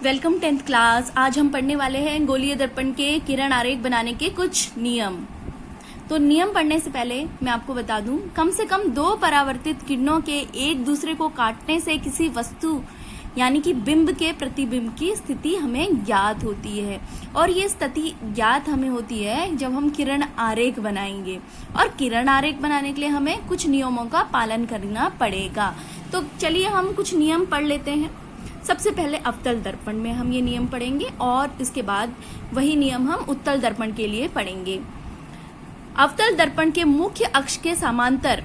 Welcome 10th class. आज हम पढ़ने वाले हैं गोलीय दर्पण के किरण आरेख बनाने के कुछ नियम। तो नियम पढ़ने से पहले मैं आपको बता दूं, कम से कम दो परावर्तित किरणों के एक दूसरे को काटने से किसी वस्तु यानी कि बिंब के प्रतिबिंब की स्थिति हमें ज्ञात होती है, और ये स्थिति ज्ञात हमें होती है जब हम किरण आरेख बनाएंगे। और किरण आरेख बनाने के लिए हमें कुछ नियमों का पालन करना पड़ेगा। तो चलिए हम कुछ नियम पढ़ लेते हैं। सबसे पहले अवतल दर्पण में हम ये नियम पढ़ेंगे और इसके बाद वही नियम हम उत्तल दर्पण के लिए पढ़ेंगे। अवतल दर्पण के मुख्य अक्ष के समांतर,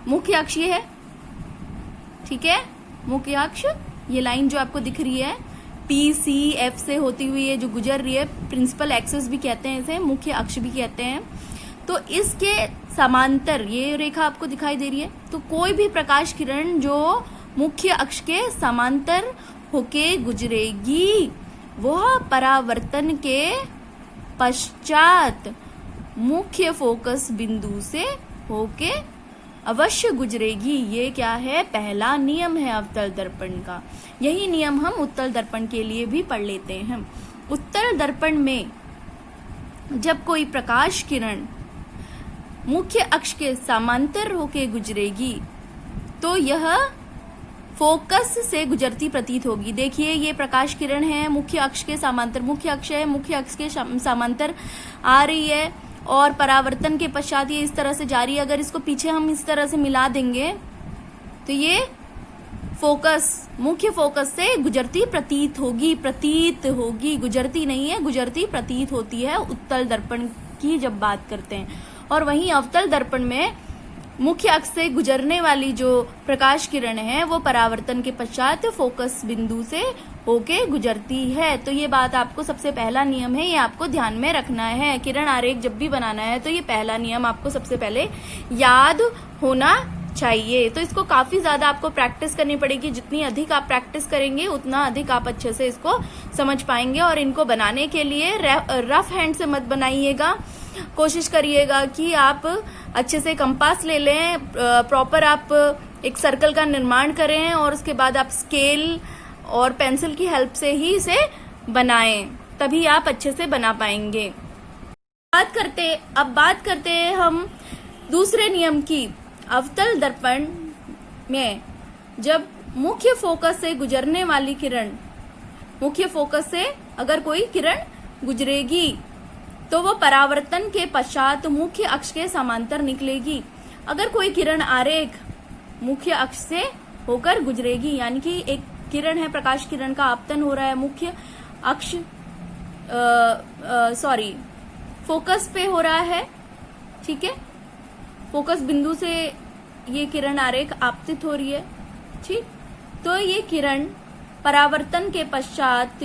मुख्य अक्ष ये है, ठीक है, मुख्य अक्ष ये लाइन जो आपको दिख रही है PCF से होती हुई है जो गुजर रही है, प्रिंसिपल एक्सिस भी कहते हैं इसे, मुख्य अक्ष भी कहते हैं। तो इसके समांतर ये रेखा आपको दिखाई दे रही है। तो कोई भी प्रकाश किरण जो मुख्य अक्ष के समांतर होके गुजरेगी वह परावर्तन के पश्चात मुख्य फोकस बिंदु से होके अवश्य गुजरेगी। ये क्या है, पहला नियम है अवतल दर्पण का। यही नियम हम उत्तल दर्पण के लिए भी पढ़ लेते हैं। उत्तल दर्पण में जब कोई प्रकाश किरण मुख्य अक्ष के समांतर होके गुजरेगी तो यह फोकस से गुजरती प्रतीत होगी। देखिए ये प्रकाश किरण है, मुख्य अक्ष के समांतर, मुख्य अक्ष है, मुख्य अक्ष के समांतर आ रही है और परावर्तन के पश्चात ये इस तरह से जा रही है। अगर इसको पीछे हम इस तरह से मिला देंगे तो ये फोकस, मुख्य फोकस से गुजरती प्रतीत होगी, गुजरती नहीं है, गुजरती प्रतीत होती है उत्तल दर्पण की जब बात करते हैं। और वहीं अवतल दर्पण में मुख्य अक्ष से गुजरने वाली जो प्रकाश किरण है वो परावर्तन के पश्चात फोकस बिंदु से होके गुजरती है। तो ये बात आपको सबसे पहला नियम है, ये आपको ध्यान में रखना है। किरण आरेख जब भी बनाना है तो ये पहला नियम आपको सबसे पहले याद होना चाहिए। तो इसको काफी ज्यादा आपको प्रैक्टिस करनी पड़ेगी। जितनी अधिक आप प्रैक्टिस करेंगे उतना अधिक आप अच्छे से इसको समझ पाएंगे। और इनको बनाने के लिए रफ हैंड से मत बनाइएगा, कोशिश करिएगा कि आप अच्छे से कंपास ले लें, प्रॉपर आप एक सर्कल का निर्माण करें और उसके बाद आप स्केल और पेंसिल की हेल्प से ही इसे बनाएं, तभी आप अच्छे से बना पाएंगे। अब बात करते हैं हम दूसरे नियम की। अवतल दर्पण में जब मुख्य फोकस से गुजरने वाली किरण, मुख्य फोकस से अगर कोई किरण गुजरेगी तो वो परावर्तन के पश्चात मुख्य अक्ष के समांतर निकलेगी। अगर कोई किरण आरेख मुख्य अक्ष से होकर गुजरेगी, यानी कि एक किरण है, प्रकाश किरण का आपतन हो रहा है, मुख्य अक्ष फोकस पे हो रहा है, ठीक है, फोकस बिंदु से ये किरण आरेख आपतित हो रही है, ठीक। तो ये किरण परावर्तन के पश्चात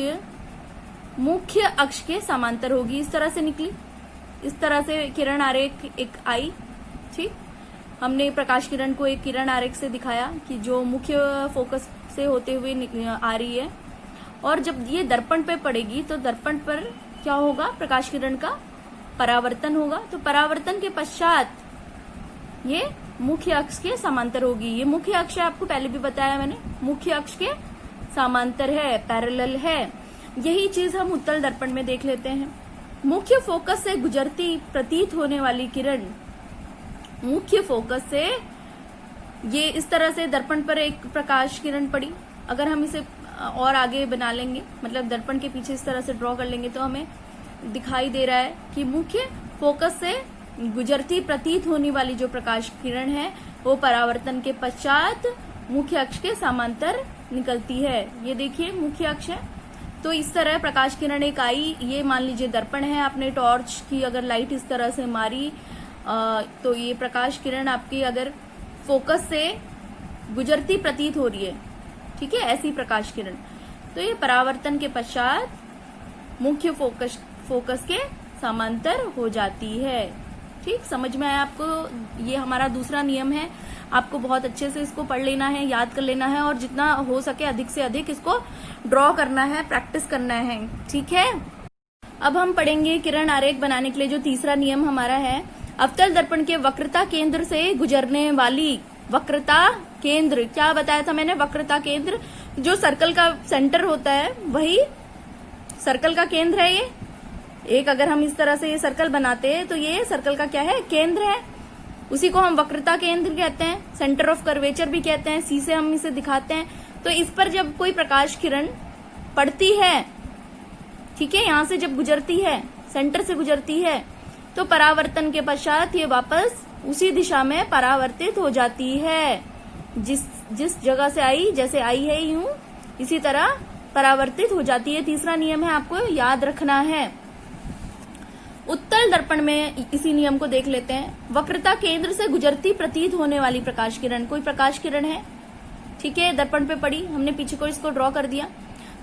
मुख्य अक्ष के समांतर होगी। इस तरह से निकली, इस तरह से किरण आरेख एक आई, ठीक। हमने प्रकाश किरण को एक किरण आरेख से दिखाया कि जो मुख्य फोकस से होते हुए आ रही है, और जब ये दर्पण पे पड़ेगी तो दर्पण पर क्या होगा, प्रकाश किरण का परावर्तन होगा। तो परावर्तन के पश्चात ये मुख्य अक्ष के समांतर होगी। ये मुख्य अक्ष है, आपको पहले भी बताया मैंने, मुख्य अक्ष के समांतर है, पैरेलल है। यही चीज हम उत्तल दर्पण में देख लेते हैं। मुख्य फोकस से गुजरती प्रतीत होने वाली किरण, मुख्य फोकस से ये इस तरह से दर्पण पर एक प्रकाश किरण पड़ी। अगर हम इसे और आगे बना लेंगे, मतलब दर्पण के पीछे इस तरह से ड्रॉ कर लेंगे तो हमें दिखाई दे रहा है कि मुख्य फोकस से गुजरती प्रतीत होने वाली जो प्रकाश किरण है वो परावर्तन के पश्चात मुख्य अक्ष के समांतर निकलती है। ये देखिए मुख्य अक्ष है। तो इस तरह प्रकाश किरण एक आई, ये मान लीजिए दर्पण है, आपने टॉर्च की अगर लाइट इस तरह से मारी तो ये प्रकाश किरण आपकी अगर फोकस से गुजरती प्रतीत हो रही है, ठीक है, ऐसी प्रकाश किरण, तो ये परावर्तन के पश्चात मुख्य फोकस के समांतर हो जाती है, ठीक। समझ में आया आपको? ये हमारा दूसरा नियम है। आपको बहुत अच्छे से इसको पढ़ लेना है, याद कर लेना है, और जितना हो सके अधिक से अधिक इसको ड्रॉ करना है, प्रैक्टिस करना है, ठीक है। अब हम पढ़ेंगे किरण आरेख बनाने के लिए जो तीसरा नियम हमारा है। अवतल दर्पण के वक्रता केंद्र से गुजरने वाली, वक्रता केंद्र क्या बताया था मैंने, वक्रता केंद्र जो सर्कल का सेंटर होता है वही सर्कल का केंद्र है। ये एक अगर हम इस तरह से ये सर्कल बनाते हैं तो ये सर्कल का क्या है, केंद्र है। उसी को हम वक्रता केंद्र कहते हैं, सेंटर ऑफ कर्वेचर भी कहते हैं। सी से हम इसे दिखाते हैं। तो इस पर जब कोई प्रकाश किरण पड़ती है, ठीक है, यहां से जब गुजरती है, सेंटर से गुजरती है, तो परावर्तन के पश्चात ये वापस उसी दिशा में परावर्तित हो जाती है। जिस जगह से आई, जैसे आई है यूं, इसी तरह परावर्तित हो जाती है। तीसरा नियम है, आपको याद रखना है। उत्तल दर्पण में इसी नियम को देख लेते हैं। वक्रता केंद्र से गुजरती प्रतीत होने वाली प्रकाश किरण, कोई प्रकाश किरण है, ठीक है, दर्पण पे पड़ी, हमने पीछे को इसको ड्रॉ कर दिया।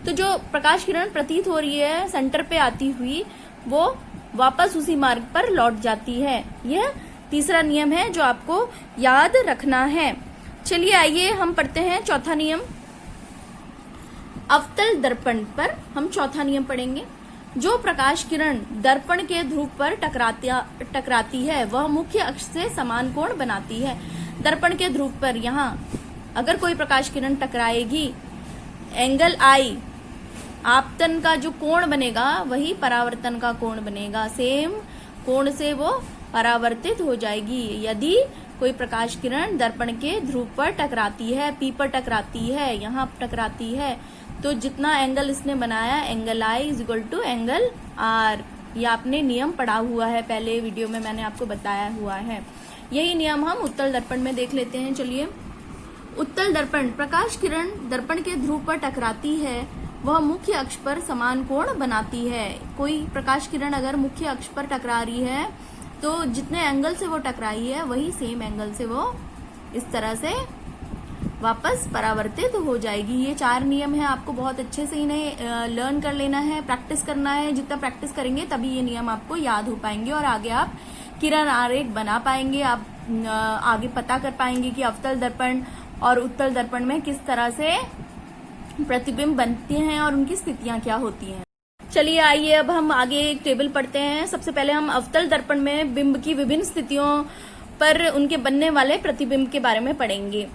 तो जो प्रकाश किरण प्रतीत हो रही है सेंटर पे आती हुई, वो वापस उसी मार्ग पर लौट जाती है। यह तीसरा नियम है जो आपको याद रखना है। चलिए आइए हम पढ़ते हैं चौथा नियम। अवतल दर्पण पर हम चौथा नियम पढ़ेंगे। जो प्रकाश किरण दर्पण के ध्रुव पर टकराती है वह मुख्य अक्ष से समान कोण बनाती है। दर्पण के ध्रुव पर यहाँ अगर कोई प्रकाश किरण टकराएगी, एंगल आई, आपतन का जो कोण बनेगा वही परावर्तन का कोण बनेगा। सेम कोण से वो परावर्तित हो जाएगी। यदि कोई प्रकाश किरण दर्पण के ध्रुव पर टकराती है, पी पर टकराती है, यहाँ टकराती है, तो जितना एंगल इसने बनाया, angle I is equal to angle R. ये आपने नियम पढ़ा हुआ है, पहले वीडियो में मैंने आपको बताया हुआ है। यही नियम हम उत्तल दर्पण में देख लेते हैं। चलिए, उत्तल दर्पण, प्रकाश किरण दर्पण के ध्रुव पर टकराती है, वह मुख्य अक्ष पर समान कोण बनाती है। कोई प्रकाश किरण अगर मुख्य अक्ष पर टकरा रही है तो जितने एंगल से वो टकराई है वही सेम एंगल से वो इस तरह से वापस परावर्तित हो जाएगी। ये 4 नियम है, आपको बहुत अच्छे से इन्हें लर्न कर लेना है, प्रैक्टिस करना है। जितना प्रैक्टिस करेंगे तभी ये नियम आपको याद हो पाएंगे और आगे आप किरण आरेख बना पाएंगे। आप आगे पता कर पाएंगे कि अवतल दर्पण और उत्तल दर्पण में किस तरह से प्रतिबिंब बनते हैं और उनकी स्थितियां क्या होती हैं। चलिए आइए अब हम आगे एक टेबल पढ़ते हैं। सबसे पहले हम अवतल दर्पण में बिंब की विभिन्न स्थितियों पर उनके बनने वाले प्रतिबिंब के बारे में पढ़ेंगे।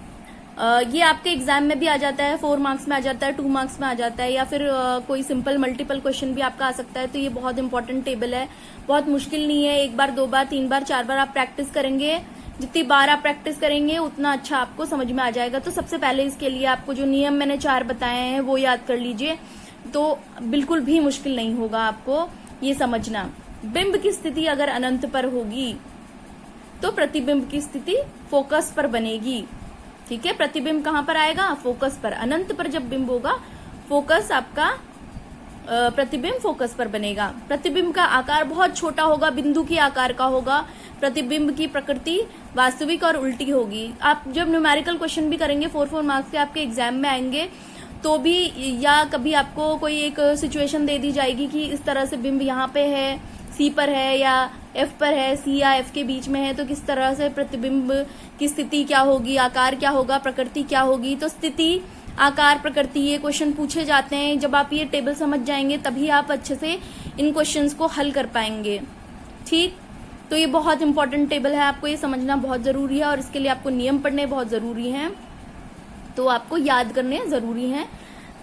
ये आपके एग्जाम में भी आ जाता है, 4 मार्क्स में आ जाता है, 2 मार्क्स में आ जाता है, या फिर कोई सिंपल मल्टीपल क्वेश्चन भी आपका आ सकता है। तो ये बहुत इंपॉर्टेंट टेबल है, बहुत मुश्किल नहीं है। 1 बार 2 बार 3 बार 4 बार आप प्रैक्टिस करेंगे, जितनी बार आप प्रैक्टिस करेंगे उतना अच्छा आपको समझ में आ जाएगा। तो सबसे पहले इसके लिए आपको जो नियम मैंने 4 बताए हैं वो याद कर लीजिए, तो बिल्कुल भी मुश्किल नहीं होगा आपको ये समझना। बिंब की स्थिति अगर अनंत पर होगी तो प्रतिबिंब की स्थिति फोकस पर बनेगी। ठीक है, प्रतिबिंब कहां पर आएगा, फोकस पर। अनंत पर जब बिंब होगा, फोकस आपका प्रतिबिंब फोकस पर बनेगा। प्रतिबिंब का आकार बहुत छोटा होगा, बिंदु की आकार का होगा। प्रतिबिंब की प्रकृति वास्तविक और उल्टी होगी। आप जब न्यूमेरिकल क्वेश्चन भी करेंगे 4 मार्क्स के आपके एग्जाम में आएंगे तो भी, या कभी आपको कोई एक सिचुएशन दे दी जाएगी कि इस तरह से बिंब यहाँ पे है, सी पर है या एफ पर है, सी या एफ के बीच में है, तो किस तरह से प्रतिबिंब की स्थिति क्या होगी, आकार क्या होगा, प्रकृति क्या होगी। तो स्थिति, आकार, प्रकृति, ये क्वेश्चन पूछे जाते हैं। जब आप ये टेबल समझ जाएंगे तभी आप अच्छे से इन क्वेश्चंस को हल कर पाएंगे। ठीक, तो ये बहुत इंपॉर्टेंट टेबल है, आपको ये समझना बहुत जरूरी है और इसके लिए आपको नियम पढ़ने बहुत जरूरी हैं, तो आपको याद करने जरूरी हैं।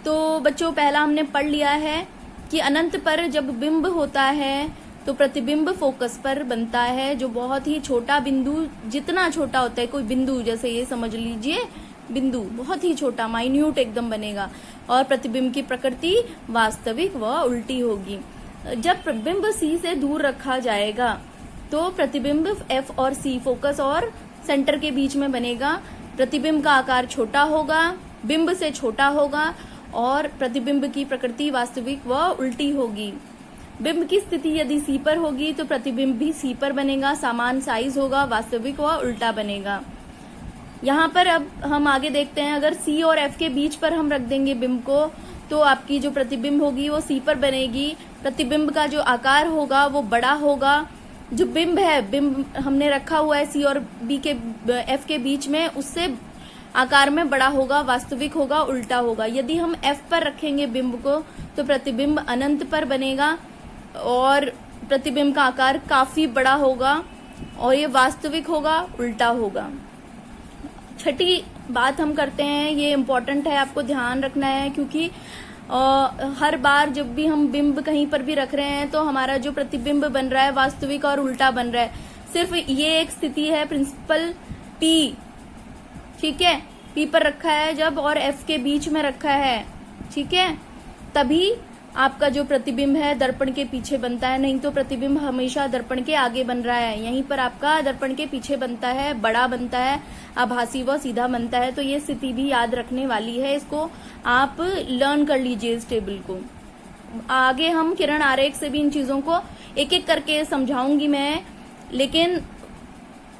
तो बच्चों, पहला हमने पढ़ लिया है कि अनंत पर जब बिंब होता है तो प्रतिबिंब फोकस पर बनता है, जो बहुत ही छोटा बिंदु, जितना छोटा होता है कोई बिंदु, जैसे ये समझ लीजिए बिंदु बहुत ही छोटा, माइन्यूट एकदम बनेगा, और प्रतिबिंब की प्रकृति वास्तविक व उल्टी होगी। जब बिंब सी से दूर रखा जाएगा तो प्रतिबिंब एफ और सी, फोकस और सेंटर के बीच में बनेगा। प्रतिबिंब का आकार छोटा होगा, बिंब से छोटा होगा, और प्रतिबिंब की प्रकृति वास्तविक व उल्टी होगी। बिंब की स्थिति यदि सी पर होगी तो प्रतिबिंब भी सी पर बनेगा, समान साइज होगा, वास्तविक व उल्टा बनेगा। यहाँ पर अब हम आगे देखते हैं, अगर सी और एफ के बीच पर हम रख देंगे बिंब को तो आपकी जो प्रतिबिंब होगी वो सी पर बनेगी। प्रतिबिंब का जो आकार होगा वो बड़ा होगा। जो बिंब है, बिंब हमने रखा हुआ है सी और बी के एफ के बीच में, उससे आकार में बड़ा होगा, वास्तविक होगा, उल्टा होगा। यदि हम एफ पर रखेंगे बिंब को तो प्रतिबिंब अनंत पर बनेगा और प्रतिबिंब का आकार काफी बड़ा होगा और ये वास्तविक होगा, उल्टा होगा। छठी बात हम करते हैं, ये इम्पोर्टेंट है, आपको ध्यान रखना है, क्योंकि हर बार जब भी हम बिंब कहीं पर भी रख रहे हैं तो हमारा जो प्रतिबिंब बन रहा है वास्तविक और उल्टा बन रहा है। सिर्फ ये एक स्थिति है प्रिंसिपल पी, ठीक है, पी पर रखा है जब और एफ के बीच में रखा है, ठीक है, तभी आपका जो प्रतिबिंब है दर्पण के पीछे बनता है, नहीं तो प्रतिबिंब हमेशा दर्पण के आगे बन रहा है। यहीं पर आपका दर्पण के पीछे बनता है, बड़ा बनता है, आभासी व सीधा बनता है। तो ये स्थिति भी याद रखने वाली है, इसको आप लर्न कर लीजिए इस टेबल को। आगे हम किरण आरेख से भी इन चीजों को एक एक करके समझाऊंगी मैं, लेकिन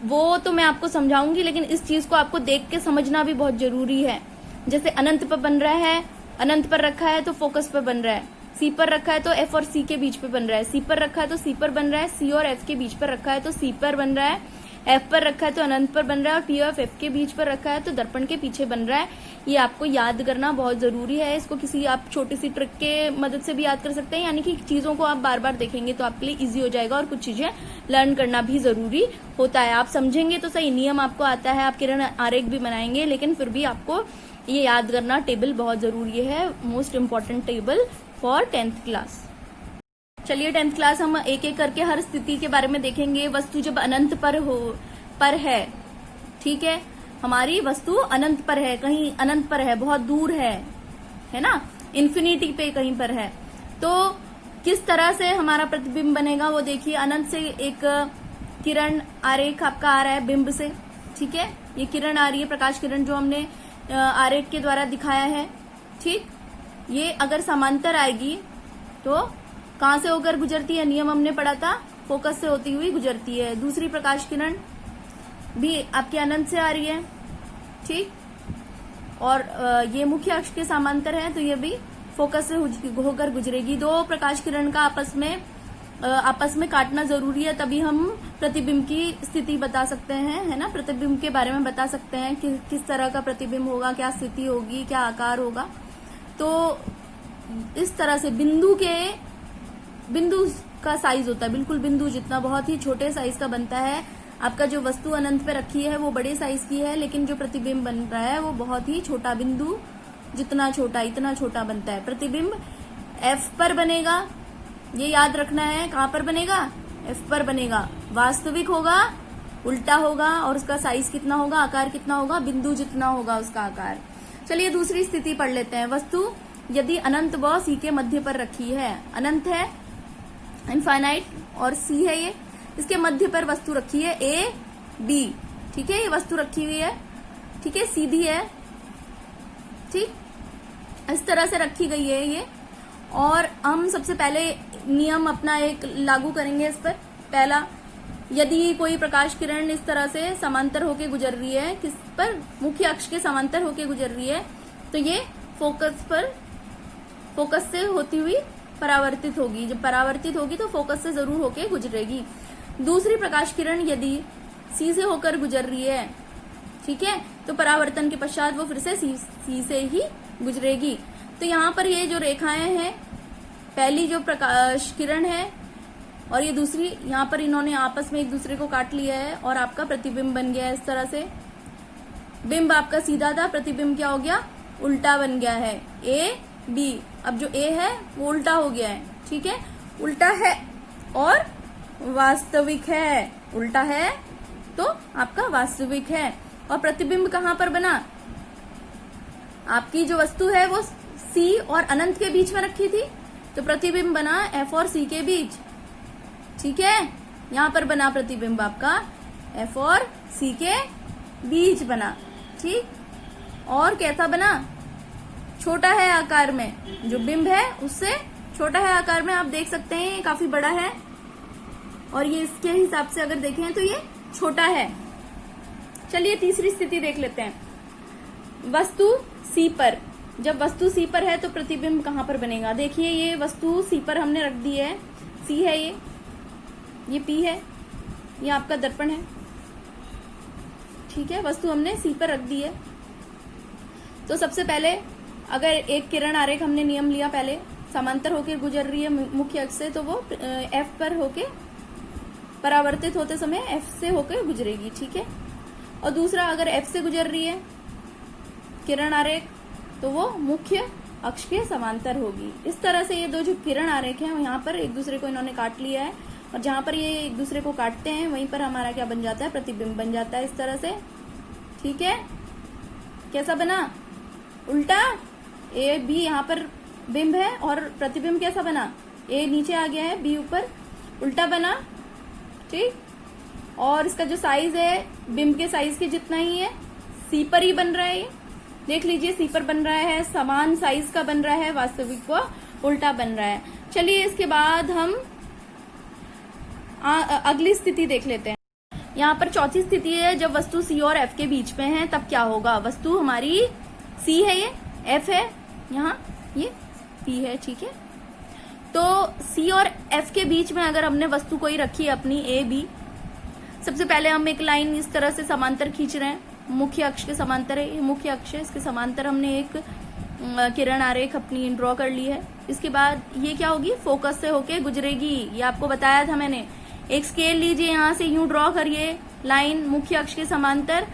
वो तो मैं आपको समझाऊंगी, लेकिन इस चीज को आपको देख के समझना भी बहुत जरूरी है। जैसे अनंत पर बन रहा है, अनंत पर रखा है तो फोकस पर बन रहा है, सी पर रखा है तो एफ और सी के बीच पे बन रहा है, सी पर रखा है तो सी पर बन रहा है, सी और एफ के बीच पर रखा है तो सी पर बन रहा है, एफ पर रखा है तो अनंत पर बन रहा है, और पी और एफ के बीच पर रखा है तो दर्पण के पीछे बन रहा है। ये आपको याद करना बहुत जरूरी है। इसको किसी आप छोटी सी ट्रिक के मदद से भी याद कर सकते हैं, यानी कि चीजों को आप बार बार देखेंगे तो आपके लिए इजी हो जाएगा, और कुछ चीजें लर्न करना भी जरूरी होता है। आप समझेंगे तो सही, नियम आपको आता है, आप किरण आरेख भी बनाएंगे, लेकिन फिर भी आपको ये याद करना टेबल बहुत जरूरी है, most important table for 10th class. चलिए 10th क्लास हम एक एक करके हर स्थिति के बारे में देखेंगे। वस्तु जब अनंत पर है, ठीक है, हमारी वस्तु अनंत पर है, कहीं अनंत पर है, बहुत दूर है ना, इन्फिनिटी पे कहीं पर है, तो किस तरह से हमारा प्रतिबिंब बनेगा वो देखिए। अनंत से एक किरण आरेख आपका आ रहा है बिंब से, ठीक है, ये किरण आ रही है, प्रकाश किरण जो हमने आरेख के द्वारा दिखाया है, ठीक। ये अगर समांतर आएगी तो कहां से होकर गुजरती है, नियम हमने पढ़ा था, फोकस से होती हुई गुजरती है। दूसरी प्रकाश किरण भी आपके अनंत से आ रही है, ठीक, और ये मुख्य अक्ष के समांतर है, तो ये भी फोकस से होकर गुजरेगी। दो प्रकाश किरण का आपस में काटना जरूरी है, तभी हम प्रतिबिंब की स्थिति बता सकते हैं, है ना, प्रतिबिंब के बारे में बता सकते हैं कि किस तरह का प्रतिबिंब होगा, क्या स्थिति होगी, क्या आकार होगा। तो इस तरह से बिंदु का साइज होता है, बिल्कुल बिंदु जितना, बहुत ही छोटे साइज का बनता है। आपका जो वस्तु अनंत पे रखी है वो बड़े साइज की है, लेकिन जो प्रतिबिंब बन रहा है वो बहुत ही छोटा, बिंदु जितना छोटा इतना छोटा बनता है। प्रतिबिंब एफ पर बनेगा, ये याद रखना है, कहां पर बनेगा, एफ पर बनेगा, वास्तविक होगा, उल्टा होगा, और उसका साइज कितना होगा, आकार कितना होगा, बिंदु जितना होगा उसका आकार। चलिए दूसरी स्थिति पढ़ लेते हैं। वस्तु यदि अनंत व सी के मध्य पर रखी है, अनंत है, इनफाइनाइट, और सी है ये, इसके मध्य पर वस्तु रखी है ए बी, ठीक है, ये वस्तु रखी हुई है, ठीक है, सीधी है, ठीक, इस तरह से रखी गई है ये। और हम सबसे पहले नियम अपना एक लागू करेंगे इस पर। पहला, यदि कोई प्रकाश किरण इस तरह से समांतर होके गुजर रही है, किस पर, मुख्य अक्ष के समांतर होके गुजर रही है, तो ये फोकस से होती हुई परावर्तित होगी। जब परावर्तित होगी तो फोकस से जरूर होके गुजरेगी। दूसरी प्रकाश किरण यदि सी से होकर गुजर रही है, ठीक है, तो परावर्तन के पश्चात वो फिर से सी से ही गुजरेगी। तो यहाँ पर ये जो रेखाएं हैं, पहली जो प्रकाश किरण है और ये दूसरी, यहाँ पर इन्होंने आपस में एक दूसरे को काट लिया है और आपका प्रतिबिंब बन गया है इस तरह से। बिंब आपका सीधा था, प्रतिबिंब क्या हो गया, उल्टा बन गया है, ए बी। अब जो ए है वो उल्टा हो गया है, ठीक है, उल्टा है और वास्तविक है, उल्टा है तो आपका वास्तविक है। और प्रतिबिंब कहां पर बना, आपकी जो वस्तु है वो सी और अनंत के बीच में रखी थी, तो प्रतिबिंब बना एफ और सी के बीच, ठीक है, यहां पर बना प्रतिबिंब आपका एफ और सी के बीच बना, ठीक। और कैसा बना, छोटा है आकार में, जो बिंब है उससे छोटा है आकार में, आप देख सकते हैं ये काफी बड़ा है, और ये इसके हिसाब से अगर देखें तो ये छोटा है। चलिए तीसरी स्थिति देख लेते हैं। वस्तु सी पर, जब वस्तु सी पर है तो प्रतिबिंब कहां पर बनेगा। देखिए ये वस्तु सी पर हमने रख दी है, सी है ये पी है, ये आपका दर्पण है, ठीक है, वस्तु हमने सी पर रख दी है। तो सबसे पहले अगर एक किरण आरेख हमने नियम लिया, पहले समांतर होकर गुजर रही है मुख्य अक्ष से, तो वो एफ पर होके परावर्तित होते समय एफ से होकर गुजरेगी, ठीक है। और दूसरा अगर F से गुजर रही है किरण आरेख तो वो मुख्य अक्ष के समांतर होगी। इस तरह से ये दो जो किरण आरेख हैं यहाँ पर एक दूसरे को इन्होंने काट लिया है, और जहां पर ये एक दूसरे को काटते हैं वहीं पर हमारा क्या बन जाता है, प्रतिबिंब बन जाता है इस तरह से। ठीक है, कैसा बना, उल्टा। ए बी यहाँ पर बिंब है और प्रतिबिंब कैसा बना, ए नीचे आ गया है, बी ऊपर, उल्टा बना। ठीक, और इसका जो साइज है बिंब के साइज के जितना ही है, सी पर ही बन रहा है, ये देख लीजिए सी पर बन रहा है, समान साइज का बन रहा है, वास्तविक को उल्टा बन रहा है। चलिए इसके बाद हम अगली स्थिति देख लेते हैं। यहाँ पर चौथी स्थिति है, जब वस्तु सी और एफ के बीच में है तब क्या होगा। वस्तु हमारी सी है, ये एफ है, यहाँ ये पी है। ठीक है, तो सी और एफ के बीच में अगर हमने वस्तु कोई रखी है अपनी ए बी, सबसे पहले हम एक लाइन इस तरह से समांतर खींच रहे हैं, मुख्य अक्ष के समांतर है, ये मुख्य अक्ष है, इसके समांतर हमने एक किरण आरेख अपनी ड्रॉ कर ली है। इसके बाद ये क्या होगी, फोकस से होके गुजरेगी, ये आपको बताया था मैंने। एक स्केल लीजिए, यहाँ से यूं ड्रॉ करिए लाइन मुख्य अक्ष के समांतर,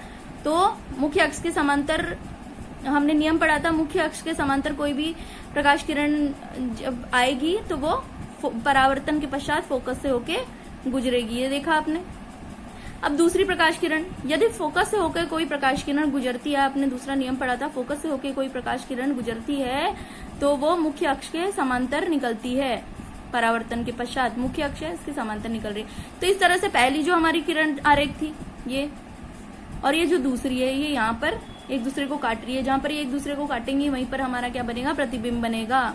तो मुख्य अक्ष के समांतर हमने नियम पढ़ा था, मुख्य अक्ष के समांतर कोई भी प्रकाश किरण जब आएगी तो वो परावर्तन के पश्चात फोकस से होके गुजरेगी, ये देखा आपने। अब दूसरी प्रकाश किरण, यदि फोकस से होकर कोई प्रकाश किरण गुजरती है, आपने दूसरा नियम पढ़ा था, फोकस से होकर कोई प्रकाश किरण गुजरती है तो वो मुख्य अक्ष के समांतर निकलती है, परावर्तन के पश्चात मुख्य अक्ष है इसके समांतर निकल रही। तो इस तरह से पहली जो हमारी किरण आरेख थी ये, और ये जो दूसरी है ये यहाँ पर एक दूसरे को काट रही है, जहां पर ये एक दूसरे को काटेंगे वहीं पर हमारा क्या बनेगा, प्रतिबिंब बनेगा।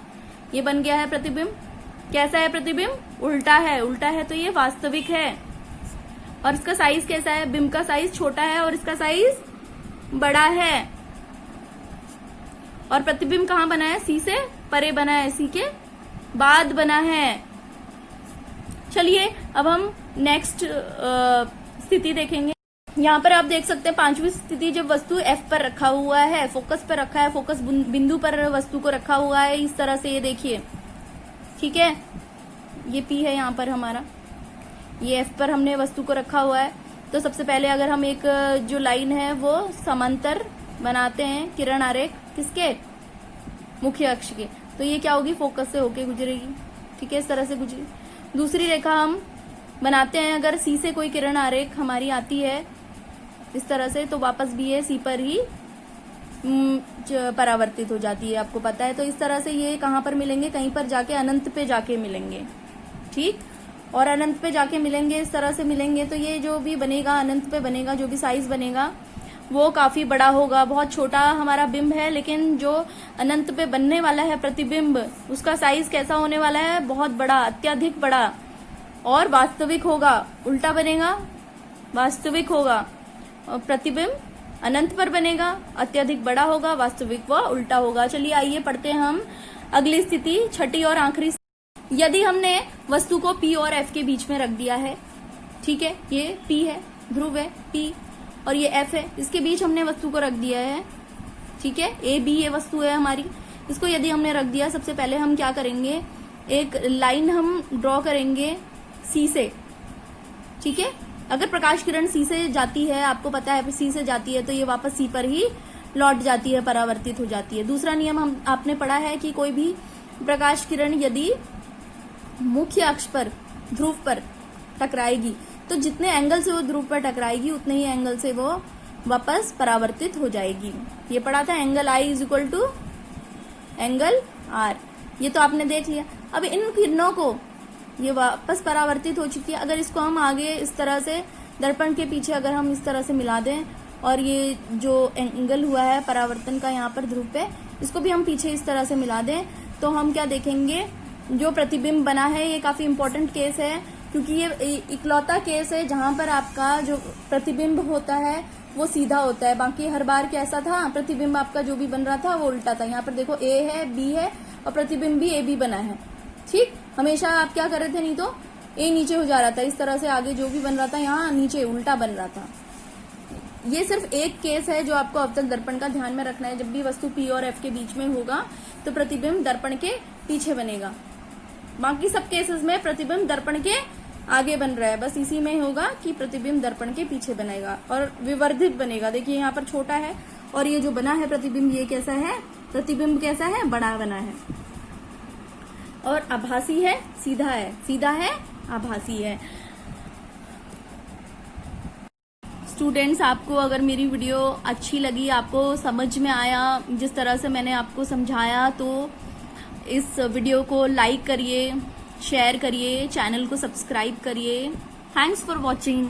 ये बन गया है प्रतिबिंब। कैसा है प्रतिबिंब, उल्टा है, उल्टा है तो ये वास्तविक है। और इसका साइज कैसा है, बिंब का साइज छोटा है और इसका साइज बड़ा है। और प्रतिबिंब कहाँ बना है, सी से परे बना है, सी के बाद बना है। चलिए अब हम नेक्स्ट स्थिति देखेंगे। यहाँ पर आप देख सकते हैं पांचवी स्थिति, जब वस्तु एफ पर रखा हुआ है, फोकस पर रखा है, फोकस बिंदु पर वस्तु को रखा हुआ है इस तरह से, ये देखिए। ठीक है, ये पी है यहाँ पर हमारा, ये एफ पर हमने वस्तु को रखा हुआ है। तो सबसे पहले अगर हम एक जो लाइन है वो समांतर बनाते हैं किरण आरेख किसके, मुख्य अक्ष के, तो ये क्या होगी, फोकस से होके गुजरेगी। ठीक है, इस तरह से गुजरी। दूसरी रेखा हम बनाते हैं, अगर सी से कोई किरण आरेख हमारी आती है इस तरह से, तो वापस भी ये सी पर ही परावर्तित हो जाती है, आपको पता है। तो इस तरह से ये कहाँ पर मिलेंगे, कहीं पर जाके अनंत पे जाके मिलेंगे। ठीक, और अनंत पे जाके मिलेंगे, इस तरह से मिलेंगे तो ये जो भी बनेगा अनंत पे बनेगा, जो भी साइज बनेगा वो काफी बड़ा होगा। बहुत छोटा हमारा बिंब है, लेकिन जो अनंत पे बनने वाला है प्रतिबिंब, उसका साइज कैसा होने वाला है, बहुत बड़ा, अत्यधिक बड़ा, और वास्तविक होगा, उल्टा बनेगा, वास्तविक होगा। और प्रतिबिंब अनंत पर बनेगा, अत्यधिक बड़ा होगा, वास्तविक व उल्टा होगा। चलिए आइए पढ़ते हैं हम अगली स्थिति, छठी और आखिरी। यदि हमने वस्तु को पी और एफ के बीच में रख दिया है, ठीक है, ये पी है, ध्रुव है पी, और ये एफ है, इसके बीच हमने वस्तु को रख दिया है। ठीक है, ए बी ये वस्तु है हमारी, इसको यदि हमने रख दिया, सबसे पहले हम क्या करेंगे, एक लाइन हम ड्रॉ करेंगे सी से। ठीक है, अगर प्रकाश किरण सी से जाती है, आपको पता है सी से जाती है, तो ये वापस सी पर ही लौट जाती है, परावर्तित हो जाती है। दूसरा नियम हम आपने पढ़ा है कि कोई भी प्रकाश किरण यदि मुख्य अक्ष पर, ध्रुव पर टकराएगी, तो जितने एंगल से वो ध्रुव पर टकराएगी उतने ही एंगल से वो वापस परावर्तित हो जाएगी। ये पढ़ा था, angle I is equal to angle R, ये तो आपने देख लिया। अब इन किरणों को ये वापस परावर्तित हो चुकी है, अगर इसको हम आगे इस तरह से दर्पण के पीछे अगर हम इस तरह से मिला दें, और ये जो एंगल हुआ है परावर्तन का यहाँ पर ध्रुव पे, इसको भी हम पीछे इस तरह से मिला दें, तो हम क्या देखेंगे, जो प्रतिबिंब बना है, ये काफी इंपॉर्टेंट केस है, क्योंकि ये इकलौता केस है जहां पर आपका जो प्रतिबिंब होता है वो सीधा होता है। बाकी हर बार कैसा था, प्रतिबिंब आपका जो भी बन रहा था वो उल्टा था। यहाँ पर देखो ए है, बी है, और प्रतिबिंब भी ए बी बना है। ठीक, हमेशा आप क्या कर रहे थे, नहीं तो ए नीचे हो जा रहा था, इस तरह से आगे जो भी बन रहा था यहाँ नीचे उल्टा बन रहा था। ये सिर्फ एक केस है जो आपको अवतल दर्पण का ध्यान में रखना है। जब भी वस्तु पी और एफ के बीच में होगा तो प्रतिबिंब दर्पण के पीछे बनेगा। बाकी सब केसेस में प्रतिबिंब दर्पण के आगे बन रहा है, बस इसी में होगा कि प्रतिबिंब दर्पण के पीछे बनेगा और विवर्धित बनेगा। देखिए यहाँ पर छोटा है और ये जो बना है प्रतिबिंब, ये कैसा है, प्रतिबिंब कैसा है, बड़ा बना है। और आभासी है, सीधा है, सीधा है, आभासी है। स्टूडेंट्स, आपको अगर मेरी वीडियो अच्छी लगी, आपको समझ में आया जिस तरह से मैंने आपको समझाया, तो इस वीडियो को लाइक करिए, शेयर करिए, चैनल को सब्सक्राइब करिए। Thanks for watching.